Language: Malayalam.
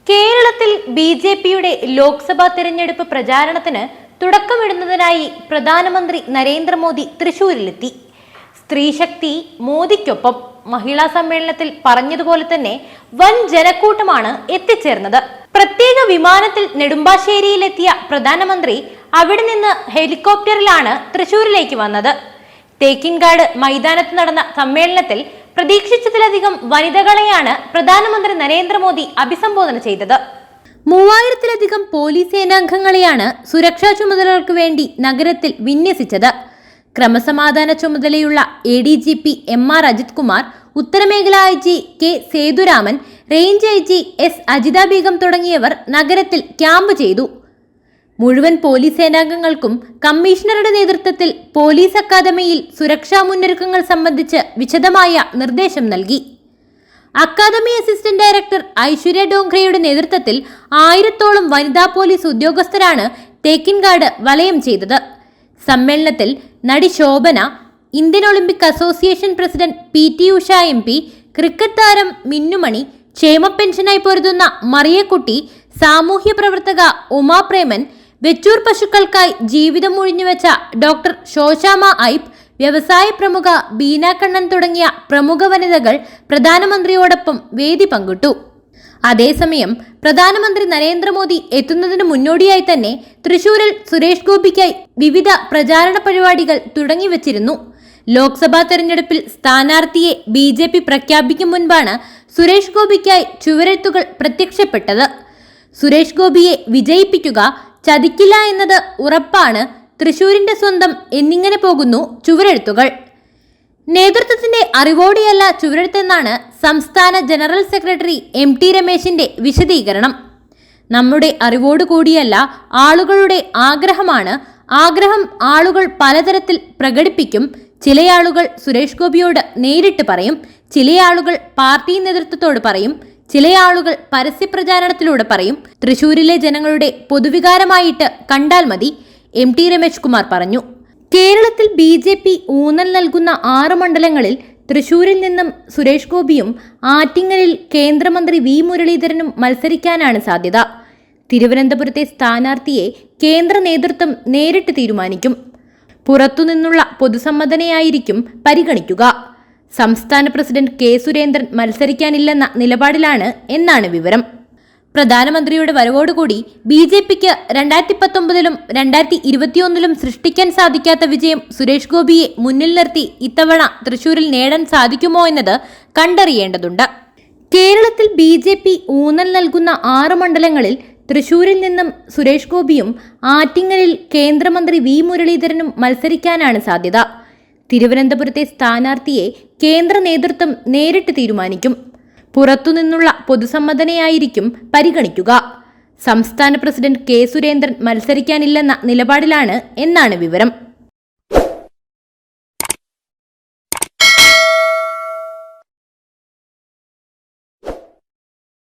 കേരളത്തിൽ ബി.ജെ.പിയുടെ ലോക്സഭാ തെരഞ്ഞെടുപ്പ് പ്രചാരണത്തിന് തുടക്കമിടുന്നതിനായി പ്രധാനമന്ത്രി നരേന്ദ്രമോദി തൃശൂരിലെത്തി. സ്ത്രീശക്തി മോദിക്കൊപ്പം മഹിളാ സമ്മേളനത്തിൽ പറഞ്ഞതുപോലെ തന്നെ വൻ ജനക്കൂട്ടമാണ് എത്തിച്ചേർന്നത്. പ്രത്യേക വിമാനത്തിൽ നെടുമ്പാശ്ശേരിയിലെത്തിയ പ്രധാനമന്ത്രി അവിടെ നിന്ന് ഹെലികോപ്റ്ററിലാണ് തൃശൂരിലേക്ക് വന്നത്. തേക്കിൻകാട് മൈതാനത്ത് നടന്ന സമ്മേളനത്തിൽ പ്രതീക്ഷിച്ചതിലധികം വനിതകളെയാണ് പ്രധാനമന്ത്രി നരേന്ദ്രമോദി അഭിസംബോധന ചെയ്തത്. 3000-ത്തിലധികം പോലീസ് സേനാംഗങ്ങളെയാണ് സുരക്ഷാ ചുമതലകൾക്ക് വേണ്ടി നഗരത്തിൽ വിന്യസിച്ചത്. ക്രമസമാധാന ചുമതലയുള്ള ADGP MR അജിത് കുമാർ, ഉത്തരമേഖല IG K Sethuraman, range IG S Ajitha Begum തുടങ്ങിയവർ നഗരത്തിൽ ക്യാമ്പ് ചെയ്തു. മുഴുവൻ പോലീസ് സേനാംഗങ്ങൾക്കും കമ്മീഷണറുടെ നേതൃത്വത്തിൽ പോലീസ് അക്കാദമിയിൽ സുരക്ഷാ മുന്നൊരുക്കങ്ങൾ സംബന്ധിച്ച് വിശദമായ നിർദ്ദേശം നൽകി. അക്കാദമി അസിസ്റ്റന്റ് ഡയറക്ടർ ഐശ്വര്യ ഡോങ്ക്രയുടെ നേതൃത്വത്തിൽ 1000-ഓളം വനിതാ പോലീസ് ഉദ്യോഗസ്ഥരാണ് തേക്കിൻകാട് വലയം ചെയ്തത്. സമ്മേളനത്തിൽ നടി Shobhana, Indian olympic association president PT Usha MP, cricket താരം മിന്നുമണി, ക്ഷേമ പെൻഷനായി പൊരുതുന്ന മറിയക്കുട്ടി, സാമൂഹ്യ പ്രവർത്തക ഉമാ പ്രേമൻ, വെച്ചൂർ പശുക്കൾക്കായി ജീവിതം ഒഴിഞ്ഞുവെച്ച ഡോക്ടർ ശോശാമ ഐപ്പ്, വ്യവസായ പ്രമുഖ ബീന കണ്ണൻ തുടങ്ങിയ പ്രമുഖ വനിതകൾ പ്രധാനമന്ത്രിയോടൊപ്പം വേദി പങ്കിട്ടു. അതേസമയം പ്രധാനമന്ത്രി നരേന്ദ്രമോദി എത്തുന്നതിന് മുന്നോടിയായി തന്നെ തൃശൂരിൽ സുരേഷ് ഗോപിക്കായി വിവിധ പ്രചാരണ പരിപാടികൾ തുടങ്ങിവച്ചിരുന്നു. ലോക്സഭാ തെരഞ്ഞെടുപ്പിൽ സ്ഥാനാർത്ഥിയെ BJP പ്രഖ്യാപിക്കും മുൻപാണ് സുരേഷ് ഗോപിക്കായി ചുവരെഴുത്തുകൾ പ്രത്യക്ഷപ്പെട്ടത്. സുരേഷ് ഗോപിയെ വിജയിപ്പിക്കുക, ചതിക്കില്ല എന്നത് ഉറപ്പാണ്, തൃശൂരിന്റെ സ്വന്തം എന്നിങ്ങനെ പോകുന്നു ചുവരെഴുത്തുകൾ. നേതൃത്വത്തിന്റെ അറിവോടെയല്ല ചുവരെഴുത്തെന്നാണ് സംസ്ഥാന ജനറൽ സെക്രട്ടറി MT രമേശിന്റെ വിശദീകരണം. നമ്മുടെ അറിവോടുകൂടിയല്ല, ആളുകളുടെ ആഗ്രഹമാണ്. ആഗ്രഹം ആളുകൾ പലതരത്തിൽ പ്രകടിപ്പിക്കും. ചിലയാളുകൾ സുരേഷ് ഗോപിയോട് നേരിട്ട് പറയും, ചിലയാളുകൾ പാർട്ടി നേതൃത്വത്തോട് പറയും, ചിലയാളുകൾ പരസ്യപ്രചാരണത്തിലൂടെ പറയും. തൃശൂരിലെ ജനങ്ങളുടെ പൊതുവികാരമായിട്ട് കണ്ടാൽ മതി, MT രമേശ് കുമാർ പറഞ്ഞു. കേരളത്തിൽ BJP ഊന്നൽ നൽകുന്ന 6 മണ്ഡലങ്ങളിൽ തൃശൂരിൽ നിന്നും സുരേഷ് ഗോപിയും ആറ്റിങ്ങലിൽ കേന്ദ്രമന്ത്രി V മുരളീധരനും മത്സരിക്കാനാണ് സാധ്യത. തിരുവനന്തപുരത്തെ സ്ഥാനാർത്ഥിയെ കേന്ദ്ര നേതൃത്വം നേരിട്ട് തീരുമാനിക്കും. പുറത്തുനിന്നുള്ള പൊതുസമ്മതനെയായിരിക്കും പരിഗണിക്കുക. സംസ്ഥാന പ്രസിഡന്റ് K സുരേന്ദ്രൻ മത്സരിക്കാനില്ലെന്ന നിലപാടിലാണ് എന്നാണ് വിവരം. പ്രധാനമന്ത്രിയുടെ വരവോടുകൂടി BJPക്ക് 2019-ലും 2021-ലും സൃഷ്ടിക്കാൻ സാധിക്കാത്ത വിജയം സുരേഷ് ഗോപിയെ മുന്നിൽ നിർത്തി ഇത്തവണ തൃശൂരിൽ നേടാൻ സാധിക്കുമോ എന്നത് കണ്ടറിയേണ്ടതുണ്ട്. കേരളത്തിൽ BJP ഊന്നൽ നൽകുന്ന 6 മണ്ഡലങ്ങളിൽ തൃശൂരിൽ നിന്നും സുരേഷ് ഗോപിയും ആറ്റിങ്ങലിൽ കേന്ദ്രമന്ത്രി V മുരളീധരനും മത്സരിക്കാനാണ് സാധ്യത. തിരുവനന്തപുരത്തെ സ്ഥാനാർത്ഥിയെ കേന്ദ്ര നേതൃത്വം നേരിട്ട് തീരുമാനിക്കും. പുറത്തുനിന്നുള്ള പൊതുസമ്മതനെയായിരിക്കും പരിഗണിക്കുക. സംസ്ഥാന പ്രസിഡന്റ് K സുരേന്ദ്രൻ മത്സരിക്കാനില്ലെന്ന നിലപാടിലാണ് എന്നാണ് വിവരം.